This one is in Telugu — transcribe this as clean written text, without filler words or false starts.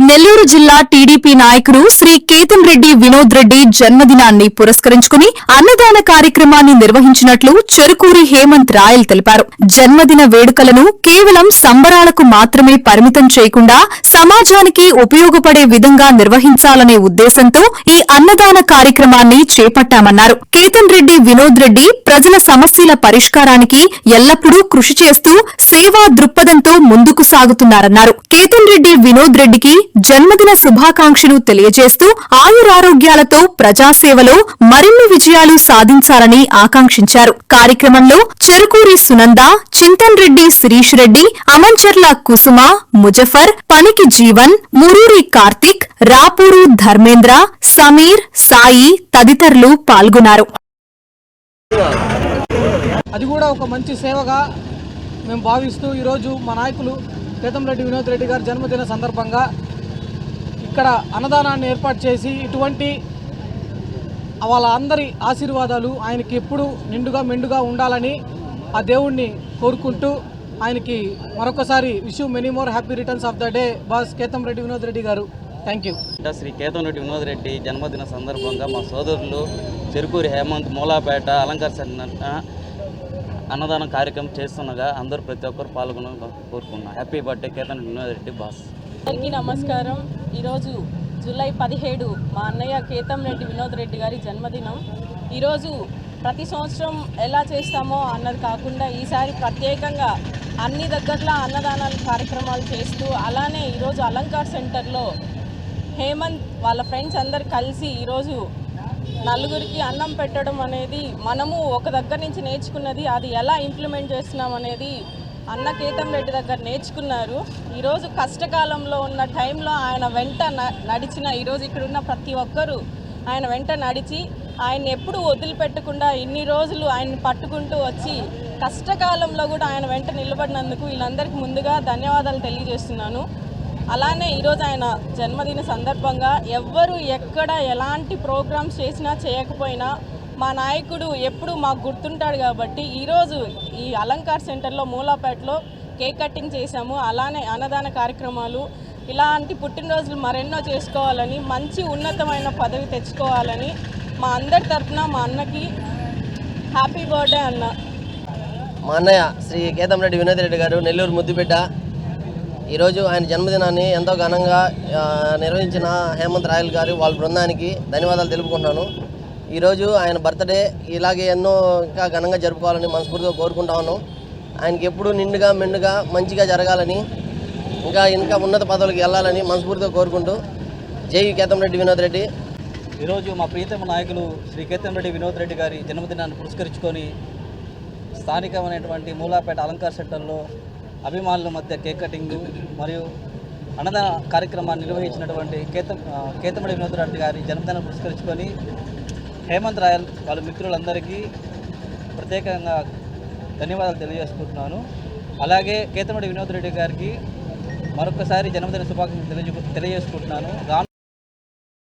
నెల్లూరు జిల్లా టీడీపీ నాయకుడు శ్రీ కేతన్ రెడ్డి వినోద్ రెడ్డి జన్మదినాన్ని పురస్కరించుకుని అన్నదాన కార్యక్రమాన్ని నిర్వహించినట్లు చెరుకూరి హేమంత్ రాయల్ తెలిపారు. జన్మదిన వేడుకలను కేవలం సంబరాలకు మాత్రమే పరిమితం చేయకుండా సమాజానికి ఉపయోగపడే విధంగా నిర్వహించాలనే ఉద్దేశంతో ఈ అన్నదాన కార్యక్రమాన్ని చేపట్టామన్నారు. కేతన్ రెడ్డి వినోద్ రెడ్డి ప్రజల సమస్యల పరిష్కారానికి ఎల్లప్పుడూ కృషి చేస్తూ సేవా దృక్పథంతో ముందుకు సాగుతున్నారన్నారు. కేతన్ రెడ్డి వినోద్ రెడ్డికి జన్మదిన శుభాకాంక్షలు తెలియజేస్తూ ఆయురారోగ్యాలతో ప్రజాసేవలో మరిన్ని విజయాలు సాధించాలని ఆకాంక్షించారు. కార్యక్రమంలో చెరుకూరి సునంద, చింతన్ రెడ్డి శిరీష్ రెడ్డి, అమంచర్ల కుసుమ, ముజఫర్, పనికి జీవన్, మురూరి కార్తిక్, రాపూరు ధర్మేంద్ర, సమీర్, సాయి తదితరులు పాల్గొన్నారు. అది కూడా ఒక మంచి సేవగా మేము భావిస్తూ ఈరోజు మా నాయకులు కేతన్ రెడ్డి వినోద్ రెడ్డి గారి జన్మదిన సందర్భంగా ఇక్కడ అన్నదానాన్ని ఏర్పాటు చేసి ఇటువంటి వాళ్ళ అందరి ఆశీర్వాదాలు ఆయనకి ఎప్పుడు నిండుగా మెండుగా ఉండాలని ఆ దేవుణ్ణి కోరుకుంటూ ఆయనకి మరొకసారి wish you many more happy returns of the day boss Ketan Reddy Vinod Reddy గారు. Thank you. శ్రీ కేతన్ రెడ్డి వినోద్ రెడ్డి జన్మదిన సందర్భంగా మా సోదరులు చెరుకూరి హేమంత్, మూలాపేట, అలంకార్ అన్నదానం కార్యక్రమం చేస్తుండగా అందరూ ప్రతి ఒక్కరు పాల్గొన కోరుకున్నాం. Happy birthday Ketan Vinod Reddy boss. అందరికీ నమస్కారం. ఈరోజు జూలై 17 మా అన్నయ్య కేతన్ రెడ్డి వినోద్ రెడ్డి గారి జన్మదినం. ఈరోజు ప్రతి సంవత్సరం ఎలా చేస్తామో అన్నది కాకుండా ఈసారి ప్రత్యేకంగా అన్ని దగ్గరలో అన్నదానాల కార్యక్రమాలు చేస్తూ అలానే ఈరోజు అలంకార్ సెంటర్లో హేమంత్ వాళ్ళ ఫ్రెండ్స్ అందరు కలిసి ఈరోజు నలుగురికి అన్నం పెట్టడం అనేది మనము ఒక దగ్గర నుంచి నేర్చుకున్నది. అది ఎలా ఇంప్లిమెంట్ చేస్తున్నాం అనేది అన్న కేతన్ రెడ్డి దగ్గర నేర్చుకున్నారు. ఈరోజు కష్టకాలంలో ఉన్న టైంలో ఆయన వెంట నడిచిన ఈరోజు ఇక్కడ ఉన్న ప్రతి ఒక్కరూ ఆయన వెంట నడిచి ఆయన ఎప్పుడు వదిలిపెట్టకుండా ఇన్ని రోజులు ఆయన్ని పట్టుకుంటూ వచ్చి కష్టకాలంలో కూడా ఆయన వెంట నిలబడినందుకు వీళ్ళందరికీ ముందుగా ధన్యవాదాలు తెలియజేస్తున్నాను. అలానే ఈరోజు ఆయన జన్మదిన సందర్భంగా ఎవ్వరు ఎక్కడ ఎలాంటి ప్రోగ్రామ్స్ చేసినా చేయకపోయినా మా నాయకుడు ఎప్పుడు మాకు గుర్తుంటాడు కాబట్టి ఈరోజు ఈ అలంకార్ సెంటర్లో మూలాపేటలో కేక్ కటింగ్ చేశాము. అలానే అన్నదాన కార్యక్రమాలు ఇలాంటి పుట్టినరోజులు మరెన్నో చేసుకోవాలని, మంచి ఉన్నతమైన పదవి తెచ్చుకోవాలని మా అందరి తరఫున మా అన్నకి హ్యాపీ బర్త్డే అన్న. మా అన్నయ్య శ్రీ కేతన్ రెడ్డి వినోద్ రెడ్డి గారు నెల్లూరు ముద్దుబిడ్డ. ఈరోజు ఆయన జన్మదినాన్ని ఎంతో ఘనంగా నిర్వహించిన హేమంత్ రాయల్ గారు వాళ్ళ బృందానికి ధన్యవాదాలు తెలుపుకుంటున్నాను. ఈరోజు ఆయన బర్త్డే ఇలాగే ఎన్నో ఇంకా ఘనంగా జరుపుకోవాలని మనస్ఫూర్తిగా కోరుకుంటా ఉన్నాం. ఆయనకి ఎప్పుడూ నిండుగా మెండుగా మంచిగా జరగాలని, ఇంకా ఉన్నత పదవులకు వెళ్ళాలని మనస్ఫూర్తిగా కోరుకుంటూ జై కేతన్ రెడ్డి వినోద్ రెడ్డి. ఈరోజు మా ప్రియతమ నాయకులు శ్రీ కేతన్ రెడ్డి వినోద్ రెడ్డి గారి జన్మదినాన్ని పురస్కరించుకొని స్థానికమైనటువంటి మూలాపేట అలంకార్ సెంటర్లో అభిమానుల మధ్య కేక్ కటింగ్ మరియు అన్నదాన కార్యక్రమాన్ని నిర్వహించినటువంటి కేతన్ రెడ్డి వినోద్ రెడ్డి గారి జన్మదినాన్ని పురస్కరించుకొని హేమంత్ రాయల్ వాళ్ళ మిత్రులందరికీ ప్రత్యేకంగా ధన్యవాదాలు తెలియజేసుకుంటున్నాను. అలాగే కేతన్ రెడ్డి వినోద్ రెడ్డి గారికి మరొకసారి జన్మదిన శుభాకాంక్షలు తెలియజేసుకుంటున్నాను.